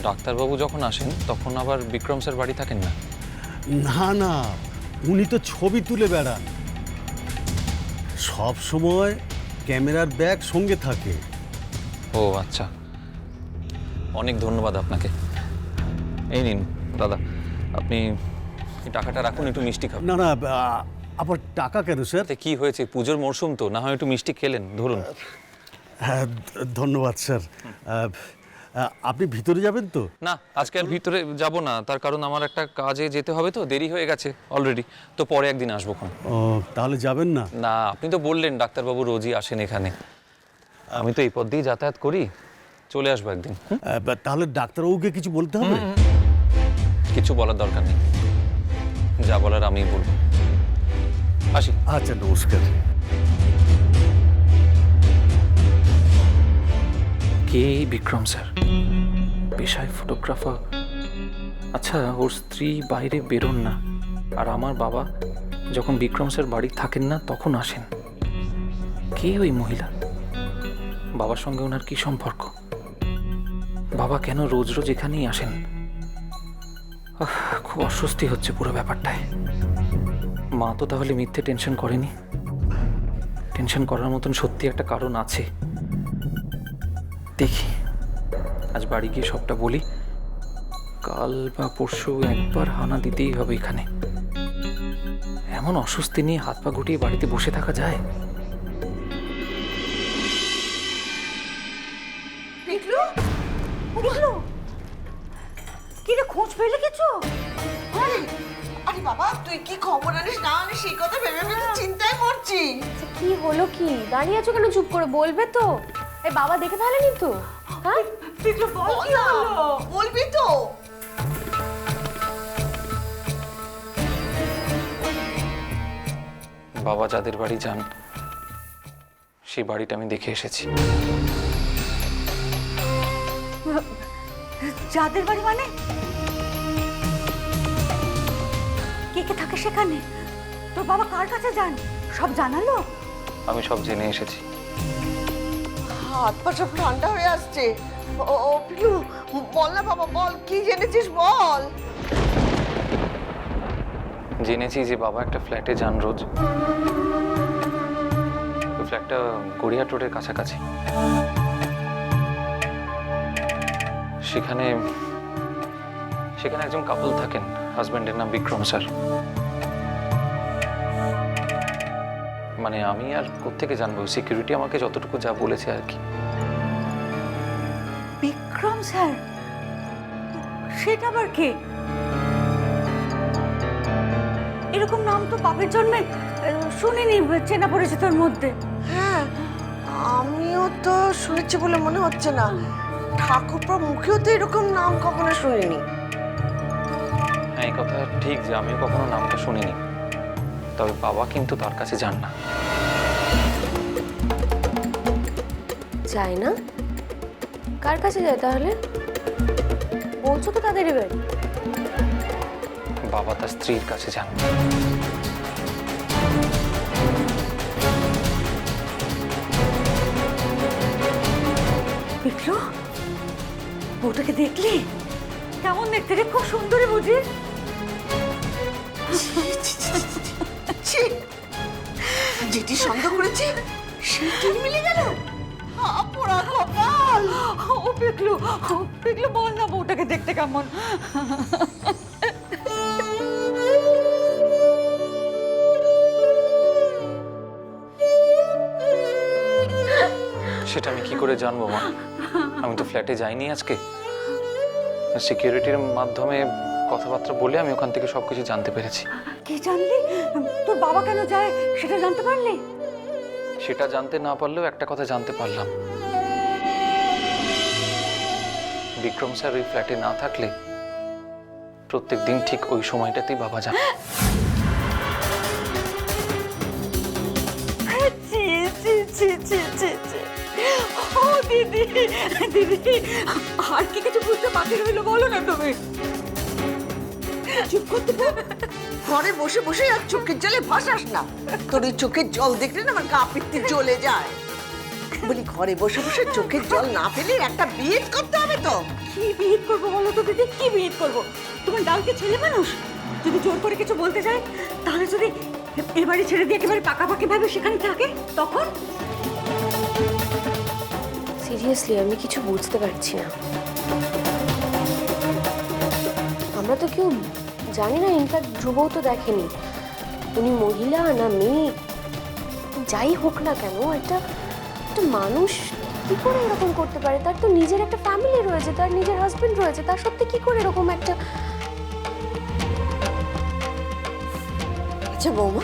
ডাক্তারবাবু যখন আসেন তখন আবার বিক্রম স্যার বাড়ি থাকেন না? না না, উনি তো ছবি তুলে বেড়ান, সব সময় ক্যামেরার ব্যাগ সঙ্গে থাকে। ও আচ্ছা, অনেক ধন্যবাদ আপনাকে। এই নিন দাদা, আপনি এই টাকাটা রাখুন, একটু মিষ্টি খাবেন। না না, আবার টাকা কেন স্যার? তাতে কি হয়েছে, পুজোর মরশুম তো, না হয় একটু মিষ্টি খেলেন, ধরুন। হ্যাঁ, ধন্যবাদ স্যার। আপনি ভিতরে যাবেন তো? না, আজকে আর ভিতরে যাব না, তার কারণ আমার একটা কাজে যেতে হবে, তো দেরি হয়ে গেছে অলরেডি, তো পরে একদিন আসবো। ও, তাহলে যাবেন না? না, আপনি তো বললেন ডাক্তারবাবু রোজই আসেন এখানে, আমি তো এই পথ দিয়ে যাতায়াত করি, চলে আসবো একদিন। তাহলে ডাক্তারবাবুকে কিছু বলতে হবে? কিছু বলার দরকার নেই, যা বলার আমিই বলবো। আসি। আচ্ছা, নমস্কার। কে এই বিক্রম স্যার? পেশায় ফটোগ্রাফার। আচ্ছা, ওর স্ত্রী বাইরে বেরোন না, আর আমার বাবা যখন বিক্রম স্যার বাড়ি থাকেন না তখন আসেন। কে ওই মহিলা? বাবার সঙ্গে ওনার কি সম্পর্ক? বাবা কেন রোজ রোজ এখানেই আসেন? খুব অস্বস্তি হচ্ছে পুরো ব্যাপারটায়। মা তো তাহলে মিথ্যে টেনশন করেনি? টেনশন করার মতন সত্যি একটা কারণ আছে। দেখি, আজ বাড়ি গিয়ে সবটা বলি, কাল বা পরশু একবার হানা দিতেই হবে এখানে। এমন অস্বস্তি নিয়ে হাত পা গুটিয়ে বাড়িতে বসে থাকা যায়? পিকলু, পিকলু, কি রে, খোঁজ পেলে কিছু? আরে আরে বাবা, তুই কি খবর আনিস না আনিস সেই কথা ভেবে ভেবে চিন্তায় পড়ছি। আচ্ছা, কি হলো কি? দাঁড়িয়ে আছো কেন? চুপ করে বলবে তো। এই বাবা দেখে ফেলেনি তো? হ্যাঁ, পিকলু বল কি না, হলো? বলবি তো? বাবা যাদের বাড়ি যান সেই বাড়িটা আমি দেখে এসেছি। যাদের বাড়ি মানে? কে কে থাকে সেখানে? তোর বাবা কার কাছে যান? সব জানালো? আমি সব জেনে এসেছি। হাত পা সব ঠান্ডা হয়ে আসছে। ও পিলু, বল না বাবা, বল কি জেনেছিস, বল। জেনেছি যে বাবা একটা ফ্ল্যাটে যান রোজ। ওই ফ্ল্যাটটা গড়িয়াহাট রোডের কাছাকাছি। সেখানে সেখানে একজন কাপল থাকেন, হাজব্যান্ডের নাম বিক্রম স্যার। মানে আমি আর কোত্থেকে জানবো, সিকিউরিটি আমাকে যতটুকু যা বলেছে আর কি। বিক্রম স্যার? সেটা আবার কে? এরকম নাম তো বাপের জন্মে শুনিনি চেনা পরিচিতর মধ্যে। হ্যাঁ, আমিও তো শুনেছি বলে মনে হচ্ছে না। ঠাকুরপোর মুখেও তো এরকম নাম কখনো শুনিনি। হ্যাঁ, এই কথা ঠিক যে আমিও কখনো নামটা শুনিনি, তবে বাবা কিন্তু তার কাছে যান না। যায় না? কার কাছে যায় তাহলে? বলছো তো তাদেরই বাড়ি। বাবা তার স্ত্রীর কাছে যান। পিকলু, বউটাকে দেখলি? কেমন দেখতে রে? খুব সুন্দরী বুঝি? ছি, যেটি সন্দেহ করেছি সেটি মিলে গেল। পোড়া কপাল। ও পিকলু, পিকলু বল না বউটাকে দেখতে কেমন? সেটা আমি কি করে জানবো মা? আমি তো ফ্ল্যাটে যাইনি আজকে। সিকিউরিটির মাধ্যমে কথাবার্তা বলে আমি ওখান থেকে সবকিছু জানতে পেরেছি। কি জানলি? তোর বাবা কেন যায় সেটা জানতে পারলি? সেটা জানতে না পারলেও একটা কথা জানতে পারলাম, বিক্রম স্যার ওই ফ্ল্যাটে না থাকলে প্রত্যেক দিন ঠিক ওই সময়টাতেই বাবা যান। ছি ছি ছি ছি ছি ছি। ও দিদি, দিদি, আর কি কিছু বুঝতে বাকি রইলো বলো না তুমি? চুপ করতে পার? ঘরে বসে বসে আর চোখের জলে ভাসাস না। তোর এই চোখের জল দেখলে না আমার গা পিত্তি জ্বলে যায়। বলি ঘরে বসে বসে চোখের জল না ফেলে একটা বিয়ে করতে হবে তো। কি বিয়ে করবো বলো তো দিদি, কি বিয়ে করবো? তোমার ডালকে ছেলে মানুষ, যদি জোর করে কিছু বলতে যায়, তাহলে যদি এ বাড়ি ছেড়ে দিয়ে একেবারে পাকাপাকি ভাবে সেখানে থাকে, তখন সিরিয়াসলি আমি কিছু বুঝতে পারছি না। আমরা তো কেউ জানি না, ইনফ্যাক্ট ধ্রুবও তো দেখেনি উনি মহিলা না মেয়ে। যাই হোক না কেন, একটা একটা মানুষ কি করে এরকম করতে পারে? তার তো নিজের একটা ফ্যামিলি রয়েছে, তার নিজের হাজবেন্ড রয়েছে, তার সত্যি কি করে এরকম একটা... আচ্ছা বৌমা,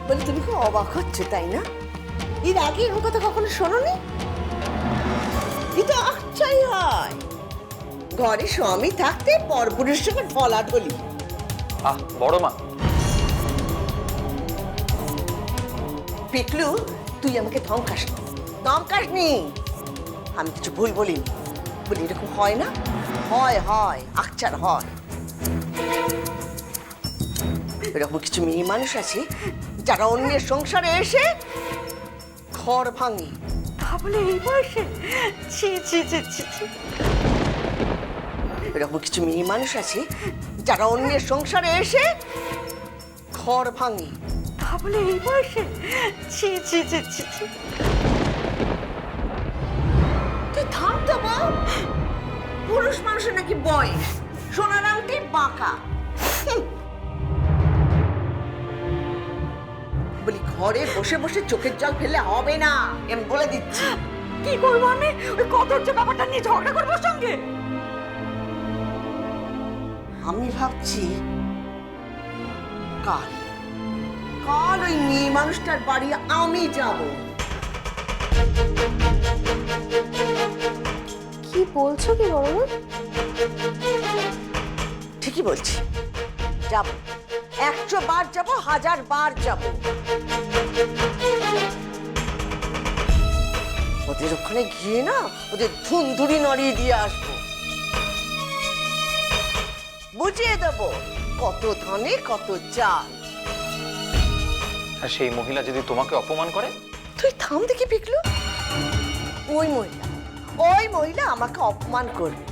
বলি তুমি খুব অবাক হচ্ছ তাই না? এর আগে এরকম কথা কখনো শোনোনি? এটা আচ্ছাই হয়, ঘরে স্বামী থাকতে পরপুরুষের সঙ্গে ঢলাঢলি। বড় মা, পিকলু, তুই আমাকে ধমকাসনি। আমি কিছু ভুল বলিনি। বলি এরকম হয় না? হয় আকচার হয়। এরকম কিছু মেয়ে মানুষ আছে যারা অন্যের সংসারে এসে ঘর ভাঙে। তা বলে এই বয়সে? ছি ছি ছি ছি ছি। এরকম কিছু মেয়ে মানুষ আছে যারা অন্যের সংসারে এসে ঘর ভাঙে। তা বলে এই বয়সে? ছি ছি ছি ছি ছি। তুই থাম তো বউ। পুরুষ মানুষের নাকি বয়স, সোনার আংটি বাঁকা। বলি ঘরে বসে বসে চোখের জল ফেলে হবে না, আমি বলে দিচ্ছি। কি করবো আমি? ওই কদর্য ব্যাপারটা নিয়ে ঝগড়া করবো ওর সঙ্গে? আমি ভাবছি কাল ওই মেয়ে মানুষটার বাড়ি আমি যাব। কি বলছো কি বড় মা? ঠিকই বলছি, যাব। 100 বার যাব, 1000 বার যাব। ওদের ওখানে গিয়ে না ওদের ধুনধুরি নড়িয়ে দিয়ে আসবো। বুঝিয়ে দেবো কত ধানে কত চাল। আর সেই মহিলা যদি তোমাকে অপমান করে? তুই থাম দেখি পিকলু। ওই মহিলা আমাকে অপমান করবে,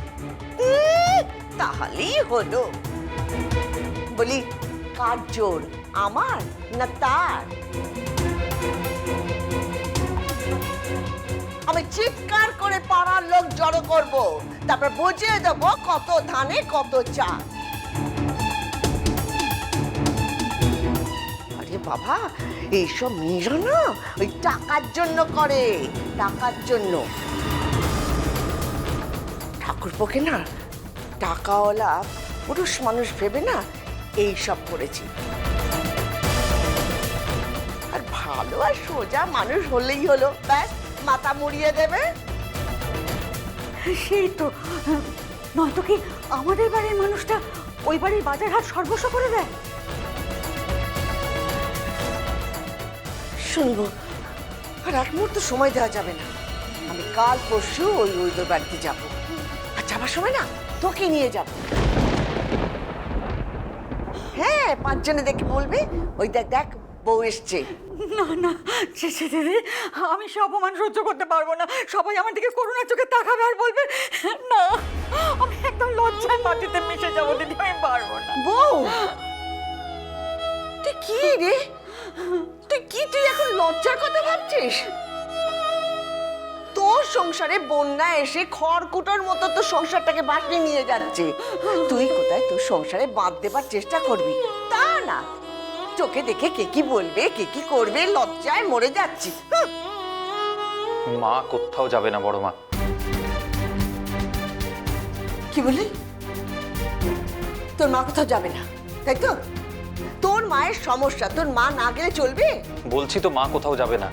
তাহলেই হলো। বলি কার জোর, আমার না তার? আমি চিৎকার করে পাড়ার লোক জড়ো করব, তারপর বুঝিয়ে দেবো কত ধানে কত চাল। আরে বাবা, এইসব মেয়েরা না ওই টাকার জন্য করে, টাকার জন্য। ঠাকুরপোকে না টাকাওয়ালা পুরুষ মানুষ ভেবে না এইসব করেছি। আর ভালো আর সোজা মানুষ হলেই হলো, ব্যাস মাথা মুড়িয়ে দেবে। সেই তো, নয়তো কি আমাদের বাড়ির মানুষটা ওই বাড়ির বাজার হাট সর্বস্ব করে দেয়? শুনবো, আর এক মুহূর্ত সময় দেওয়া যাবে না। আমি কাল পরশু ওই বাড়িতে যাব, আর যাবার সময় না তোকে নিয়ে যাব। হ্যাঁ, 5 জনে দেখে বলবে ওই দেখ বউ এসছে। না ছি ছি দিদি, আমি সে অপমান সহ্য করতে পারবো না। সবাই আমার দিকে করুণার চোখে তাকাবে আর বলবে না, আমি একদম লজ্জায় মাটিতে মিশে যাবো দিদি, আমি পারবো না। বউ, তুই কি রে? তুই এখন লজ্জার কথা ভাবছিস? তোর সংসারে বন্যা এসে খড়কুটোর মতো তোর সংসারটাকে বাঁচিয়ে নিয়ে যাচ্ছে। তুই কোথায় তোর সংসারে বাঁধ দেবার চেষ্টা করবি? তা না, চোখে দেখে কে কি বলবে কে কি করবে লজ্জায় মরে যাচ্ছি। মা কোথাও যাবে না বড় মা। কি বললি? তোর মা কোথাও যাবে না, তাই তো? তোর মায়ের সমস্যা, তোর মা না গেলে চলবে? বলছি তো মা কোথাও যাবে না,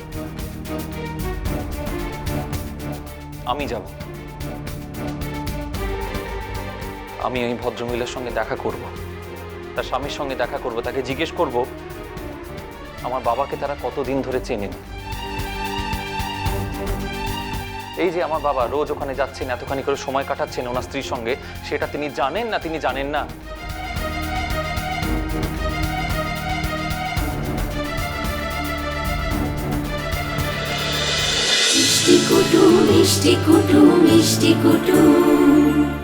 আমি যাব। আমি ওই ভদ্রমহিলার সঙ্গে দেখা করব, তার স্বামীর সঙ্গে দেখা করব, তাকে জিজ্ঞেস করব আমার বাবাকে তারা কতদিন ধরে চেনেন। এই যে আমার বাবা রোজ ওখানে যাচ্ছেন, এতখানি করে সময় কাটাচ্ছেন ওনার স্ত্রীর সঙ্গে, সেটা তিনি জানেন না তিনি জানেন না? মিষ্টি কুটুম মিষ্টি কুটুম মিষ্টি কুটুম।